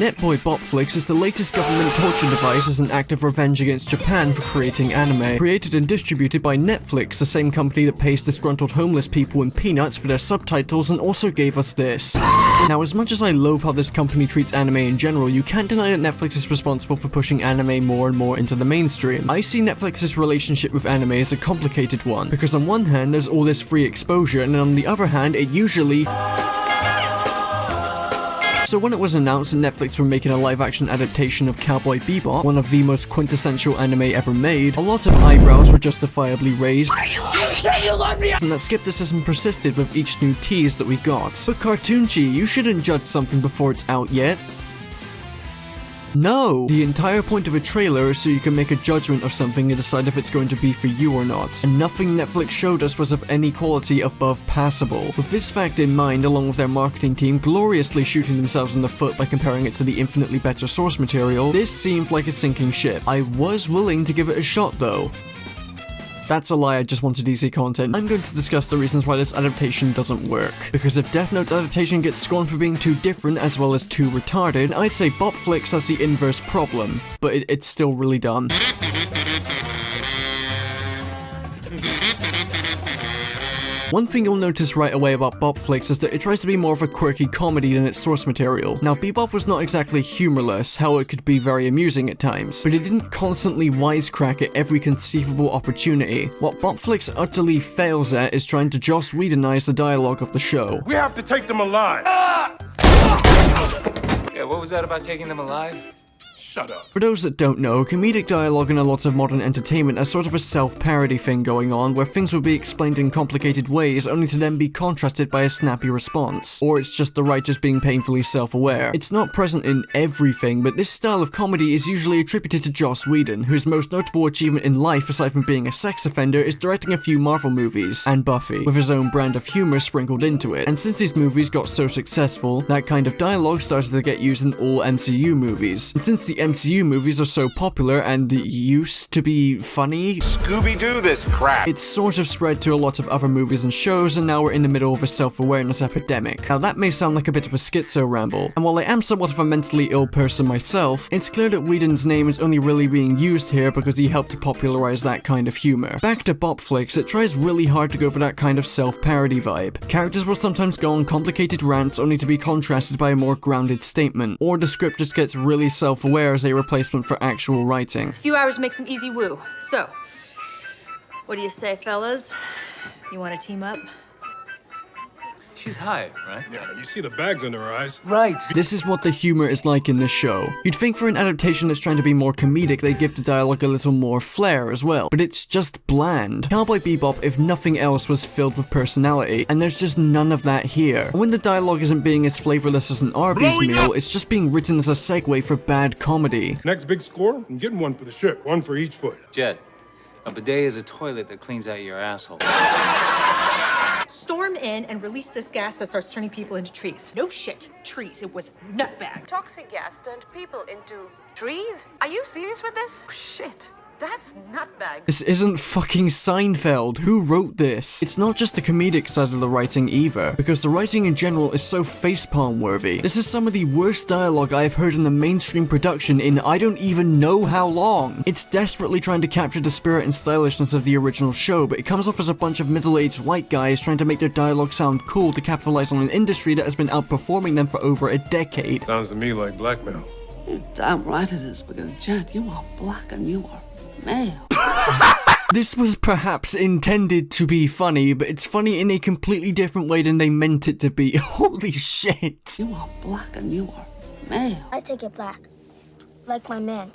Netboy Bopflix is the latest government torture device as an act of revenge against Japan for creating anime. Created and distributed by Netflix, the same company that pays disgruntled homeless people in peanuts for their subtitles and also gave us this. Now, as much as I loathe how this company treats anime in general, you can't deny that Netflix is responsible for pushing anime more and more into the mainstream. I see Netflix's relationship with anime as a complicated one, because on one hand there's all this free exposure, and on the other hand it usually... So when it was announced that Netflix were making a live-action adaptation of Cowboy Bebop, one of the most quintessential anime ever made, a lot of eyebrows were justifiably raised, and that skepticism persisted with each new tease that we got. But Cartoonshi, you shouldn't judge something before it's out yet. No! The entire point of a trailer is so you can make a judgment of something and decide if it's going to be for you or not. And nothing Netflix showed us was of any quality above passable. With this fact in mind, along with their marketing team gloriously shooting themselves in the foot by comparing it to the infinitely better source material, this seemed like a sinking ship. I was willing to give it a shot though. That's a lie, I just wanted easy content. I'm going to discuss the reasons why this adaptation doesn't work. Because if Death Note's adaptation gets scorned for being too different as well as too retarded, I'd say Bopflix has the inverse problem, but it's still really dumb. One thing you'll notice right away about Bopflix is that it tries to be more of a quirky comedy than its source material. Now, Bebop was not exactly humorless, how it could be very amusing at times, but it didn't constantly wisecrack at every conceivable opportunity. What Bopflix utterly fails at is trying to Joss Whedonize the dialogue of the show. We have to take them alive! Yeah, what was that about taking them alive? Shut up. For those that don't know, comedic dialogue in a lot of modern entertainment has sort of a self-parody thing going on, where things will be explained in complicated ways only to then be contrasted by a snappy response. Or it's just the writers being painfully self-aware. It's not present in everything, but this style of comedy is usually attributed to Joss Whedon, whose most notable achievement in life aside from being a sex offender is directing a few Marvel movies, and Buffy, with his own brand of humor sprinkled into it. And since these movies got so successful, that kind of dialogue started to get used in all MCU movies. And since the MCU movies are so popular and used to be funny, Scooby-Doo this crap! it's sort of spread to a lot of other movies and shows, and now we're in the middle of a self-awareness epidemic. Now that may sound like a bit of a schizo ramble, and while I am somewhat of a mentally ill person myself, it's clear that Whedon's name is only really being used here because he helped to popularize that kind of humor. Back to Bopflix, it tries really hard to go for that kind of self-parody vibe. Characters will sometimes go on complicated rants only to be contrasted by a more grounded statement, or the script just gets really self-aware as a replacement for actual writing. A few hours make some easy woo. So, what do you say, fellas? You want to team up? She's high, right? Yeah, you see the bags under her eyes. Right. This is what the humor is like in this show. You'd think for an adaptation that's trying to be more comedic, they'd give the dialogue a little more flair as well, but it's just bland. Cowboy Bebop, if nothing else, was filled with personality, and there's just none of that here. And when the dialogue isn't being as flavorless as an Arby's meal, it's just being written as a segue for bad comedy. Next big score, I'm getting one for the ship, one for each foot. Jed, a bidet is a toilet that cleans out your asshole. Storm in and release this gas that starts turning people into trees. No shit, trees. It was nutbag. Toxic gas turned people into trees? Are you serious with this? Shit, that's nutbag. This isn't fucking Seinfeld. Who wrote this? It's not just the comedic side of the writing either, because the writing in general is so facepalm worthy. This is some of the worst dialogue I've heard in a mainstream production in I don't even know how long. It's desperately trying to capture the spirit and stylishness of the original show, but it comes off as a bunch of middle-aged white guys trying to make their dialogue sound cool to capitalize on an industry that has been outperforming them for over a decade. Sounds to me like blackmail. You're damn right it is, because Jed, you are black and you are male. This was perhaps intended to be funny, but it's funny in a completely different way than they meant it to be. Holy shit. You are black and you are male. I take it black. Like my man.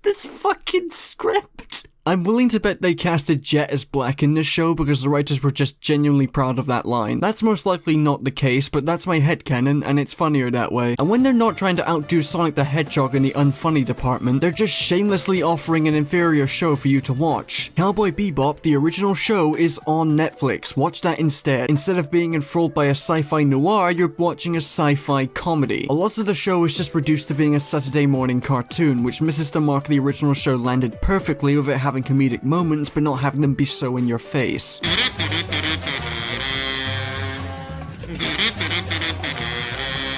This fucking script. I'm willing to bet they casted Jet as Black in this show because the writers were just genuinely proud of that line. That's most likely not the case, but that's my headcanon, and it's funnier that way. And when they're not trying to outdo Sonic the Hedgehog in the unfunny department, they're just shamelessly offering an inferior show for you to watch. Cowboy Bebop, the original show, is on Netflix. Watch that instead. Instead of being enthralled by a sci-fi noir, you're watching a sci-fi comedy. A lot of the show is just reduced to being a Saturday morning cartoon, which misses the mark the original show landed perfectly with it having comedic moments, but not having them be so in your face.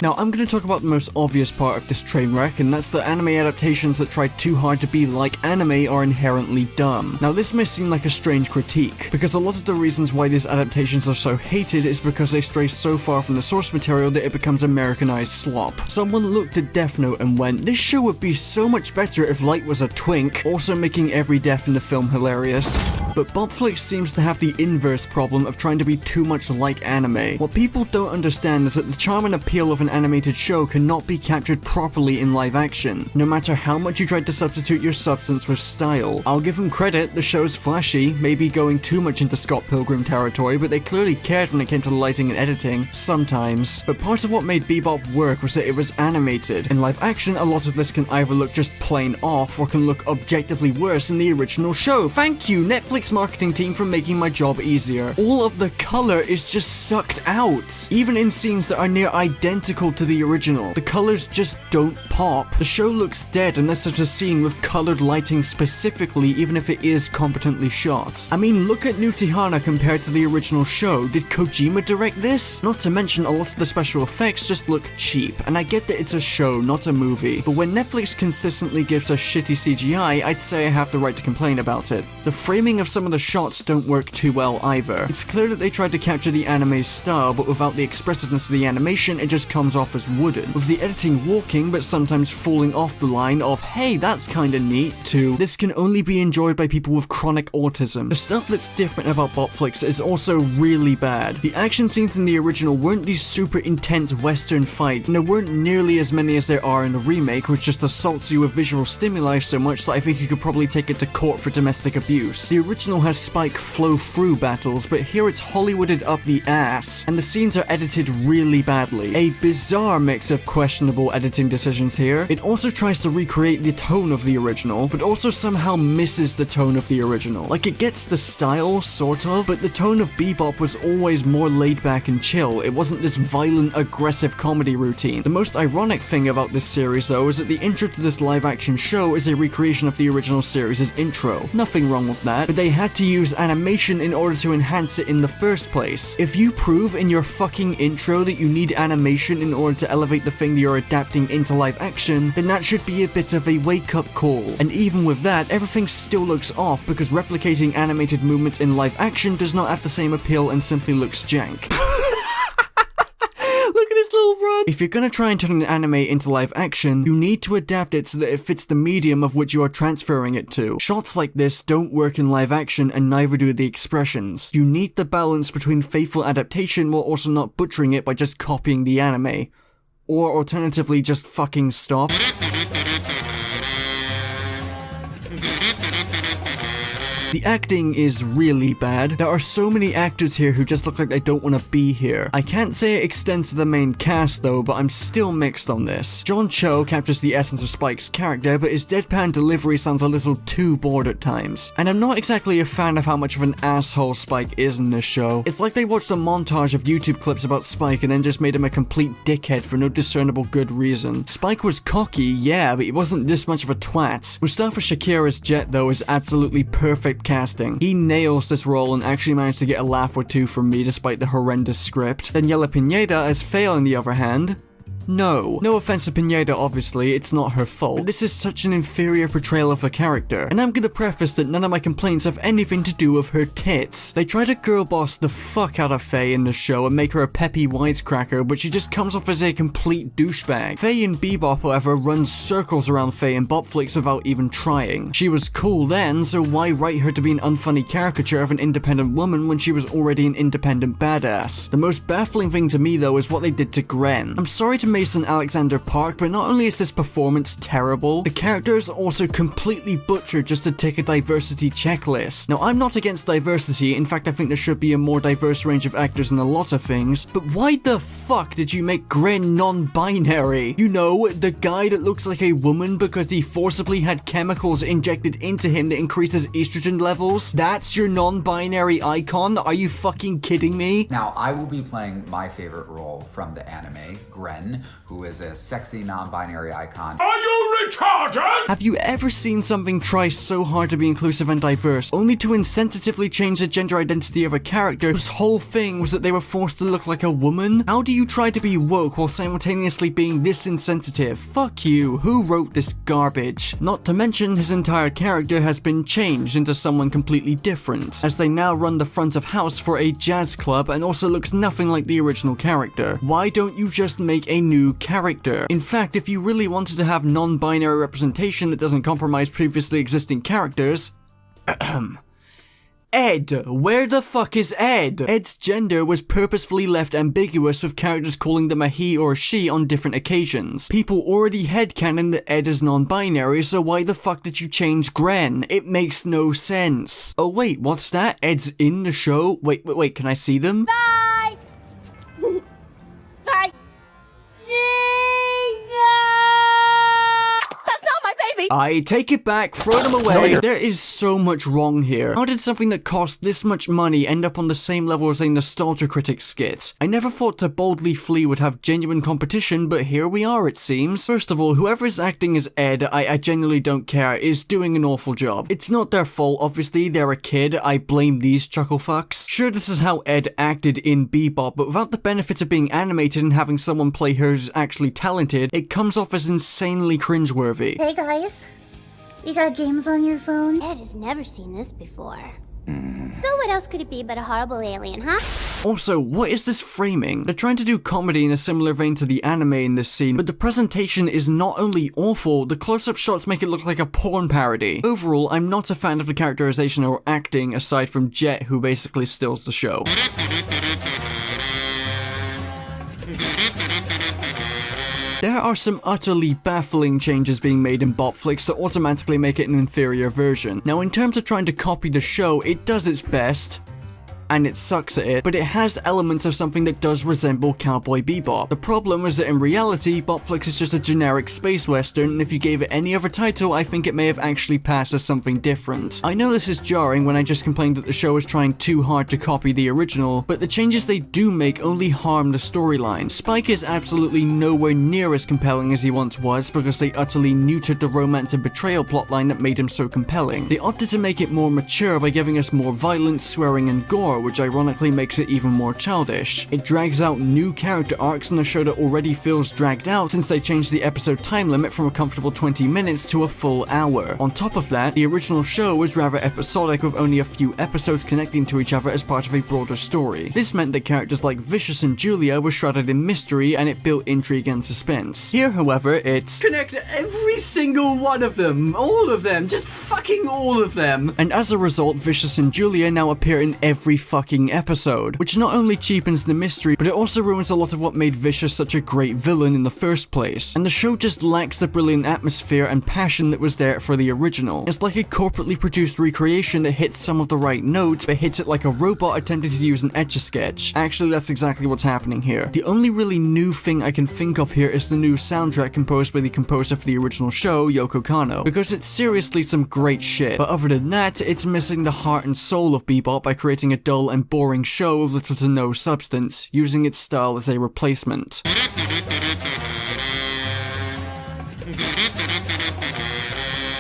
Now, I'm going to talk about the most obvious part of this train wreck, and that's the anime adaptations that try too hard to be like anime are inherently dumb. Now, this may seem like a strange critique, because a lot of the reasons why these adaptations are so hated is because they stray so far from the source material that it becomes Americanized slop. Someone looked at Death Note and went, this show would be so much better if Light was a twink, also making every death in the film hilarious. But Bopflix seems to have the inverse problem of trying to be too much like anime. What people don't understand is that the charm and appeal of an animated show cannot be captured properly in live action, no matter how much you tried to substitute your substance with style. I'll give them credit, the show's flashy, maybe going too much into Scott Pilgrim territory, but they clearly cared when it came to the lighting and editing, sometimes. But part of what made Bebop work was that it was animated. In live action, a lot of this can either look just plain off, or can look objectively worse than the original show. Thank you, Netflix marketing team, for making my job easier. All of the color is just sucked out. Even in scenes that are near identical to the original, the colors just don't pop. The show looks dead unless there's a scene with colored lighting specifically, even if it is competently shot. I mean, look at Nutihana compared to the original show. Did Kojima direct this? Not to mention, a lot of the special effects just look cheap, and I get that it's a show, not a movie, but when Netflix consistently gives us shitty CGI, I'd say I have the right to complain about it. The framing of some of the shots don't work too well either. It's clear that they tried to capture the anime's style, but without the expressiveness of the animation, it just comes off as wooden. With the editing walking, but sometimes falling off the line of, hey, that's kinda neat, to, this can only be enjoyed by people with chronic autism. The stuff that's different about Bopflix is also really bad. The action scenes in the original weren't these super intense western fights, and there weren't nearly as many as there are in the remake, which just assaults you with visual stimuli so much that I think you could probably take it to court for domestic abuse. The original has Spike flow through battles, but here it's Hollywooded up the ass, and the scenes are edited really badly. A bizarre mix of questionable editing decisions here. It also tries to recreate the tone of the original, but also somehow misses the tone of the original. Like, it gets the style, sort of, but the tone of Bebop was always more laid back and chill. It wasn't this violent, aggressive comedy routine. The most ironic thing about this series, though, is that the intro to this live-action show is a recreation of the original series' intro. Nothing wrong with that, but they had to use animation in order to enhance it in the first place. If you prove in your fucking intro that you need animation in order to elevate the thing that you're adapting into live action, then that should be a bit of a wake-up call. And even with that, everything still looks off because replicating animated movements in live action does not have the same appeal and simply looks jank. Look at this little run! If you're gonna try and turn an anime into live action, you need to adapt it so that it fits the medium of which you are transferring it to. Shots like this don't work in live action, and neither do the expressions. You need the balance between faithful adaptation while also not butchering it by just copying the anime. Or alternatively, just fucking stop. The acting is really bad. There are so many actors here who just look like they don't want to be here. I can't say it extends to the main cast though, but I'm still mixed on this. John Cho captures the essence of Spike's character, but his deadpan delivery sounds a little too bored at times. And I'm not exactly a fan of how much of an asshole Spike is in this show. It's like they watched a montage of YouTube clips about Spike and then just made him a complete dickhead for no discernible good reason. Spike was cocky, yeah, but he wasn't this much of a twat. Mustafa Shakira's Jet though is absolutely perfect casting. He nails this role and actually managed to get a laugh or two from me despite the horrendous script. Daniela Pineda as Faye on the other hand, no offense to Pineda, obviously, it's not her fault, but this is such an inferior portrayal of the character, and I'm gonna preface that none of my complaints have anything to do with her tits. They try to girl boss the fuck out of Faye in the show and make her a peppy wisecracker, but she just comes off as a complete douchebag. Faye in Bebop, however, runs circles around Faye in Bopflix without even trying. She was cool then, so why write her to be an unfunny caricature of an independent woman when she was already an independent badass? The most baffling thing to me though is what they did to Gren. I'm sorry to Mason Alexander Park, but not only is this performance terrible, the character is also completely butchered just to tick a diversity checklist. Now, I'm not against diversity, in fact I think there should be a more diverse range of actors in a lot of things, but why the fuck did you make Gren non-binary? You know, the guy that looks like a woman because he forcibly had chemicals injected into him that increases estrogen levels? That's your non-binary icon? Are you fucking kidding me? Now, I will be playing my favorite role from the anime, Gren. woman who is a sexy non-binary icon. Have you ever seen something try so hard to be inclusive and diverse, only to insensitively change the gender identity of a character whose whole thing was that they were forced to look like a woman? How do you try to be woke while simultaneously being this insensitive? Fuck you, who wrote this garbage? Not to mention, his entire character has been changed into someone completely different, as they now run the front of house for a jazz club and also looks nothing like the original character. Why don't you just make a new character? In fact, if you really wanted to have non-binary representation that doesn't compromise previously existing characters, Ed. Where the fuck is Ed? Ed's gender was purposefully left ambiguous with characters calling them a he or a she on different occasions. People already headcanon that Ed is non-binary, so why the fuck did you change Gren? It makes no sense. Oh wait, what's that? Ed's in the show? Wait, can I see them? Bye! Spike! I take it back, throw them away. There is so much wrong here. How did something that cost this much money end up on the same level as a Nostalgia Critic skit? I never thought To Boldly Flee would have genuine competition, but here we are it seems. First of all, whoever is acting as Ed, I genuinely don't care, is doing an awful job. It's not their fault, obviously, they're a kid, I blame these chuckle fucks. Sure, this is how Ed acted in Bebop, but without the benefits of being animated and having someone play her who's actually talented, it comes off as insanely cringeworthy. Hey guys, you got games on your phone? Ed has never seen this before. So what else could it be but a horrible alien, huh? Also, what is this framing? They're trying to do comedy in a similar vein to the anime in this scene, but the presentation is not only awful, the close-up shots make it look like a porn parody. Overall, I'm not a fan of the characterization or acting, aside from Jet, who basically steals the show. There are some utterly baffling changes being made in Bopflix that automatically make it an inferior version. Now, in terms of trying to copy the show, it does its best, and it sucks at it, but it has elements of something that does resemble Cowboy Bebop. The problem is that in reality, Bopflix is just a generic space western, and if you gave it any other title, I think it may have actually passed as something different. I know this is jarring when I just complained that the show is trying too hard to copy the original, but the changes they do make only harm the storyline. Spike is absolutely nowhere near as compelling as he once was because they utterly neutered the romance and betrayal plotline that made him so compelling. They opted to make it more mature by giving us more violence, swearing, and gore, which ironically makes it even more childish. It drags out new character arcs in a show that already feels dragged out since they changed the episode time limit from a comfortable 20 minutes to a full hour. On top of that, the original show was rather episodic with only a few episodes connecting to each other as part of a broader story. This meant that characters like Vicious and Julia were shrouded in mystery and it built intrigue and suspense. Here, however, it's connect every single one of them, all of them, just fucking all of them. And as a result, Vicious and Julia now appear in every fucking episode, which not only cheapens the mystery, but it also ruins a lot of what made Vicious such a great villain in the first place. And the show just lacks the brilliant atmosphere and passion that was there for the original. It's like a corporately produced recreation that hits some of the right notes, but hits it like a robot attempting to use an Etch-a-Sketch. Actually, that's exactly what's happening here. The only really new thing I can think of here is the new soundtrack composed by the composer for the original show, Yoko Kanno, because it's seriously some great shit. But other than that, it's missing the heart and soul of Bebop by creating a dull and boring show with little to no substance, using its style as a replacement.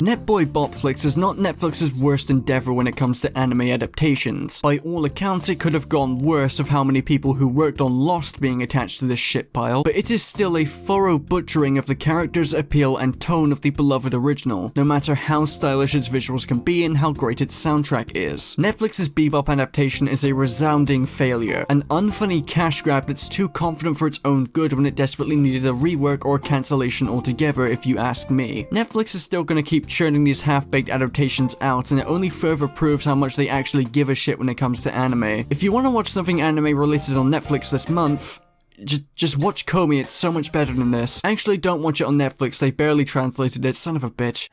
Netboy Bopflix is not Netflix's worst endeavor when it comes to anime adaptations. By all accounts, it could have gone worse with how many people who worked on Lost being attached to this shit pile, but it is still a thorough butchering of the characters, appeal, and tone of the beloved original, no matter how stylish its visuals can be and how great its soundtrack is. Netflix's Bebop adaptation is a resounding failure, an unfunny cash grab that's too confident for its own good when it desperately needed a rework or cancellation altogether, if you ask me. Netflix is still gonna keep churning these half-baked adaptations out, and it only further proves how much they actually give a shit when it comes to anime. If you want to watch something anime related on Netflix this month, just watch Komi, it's so much better than this. Actually, don't watch it on Netflix, they barely translated it, son of a bitch.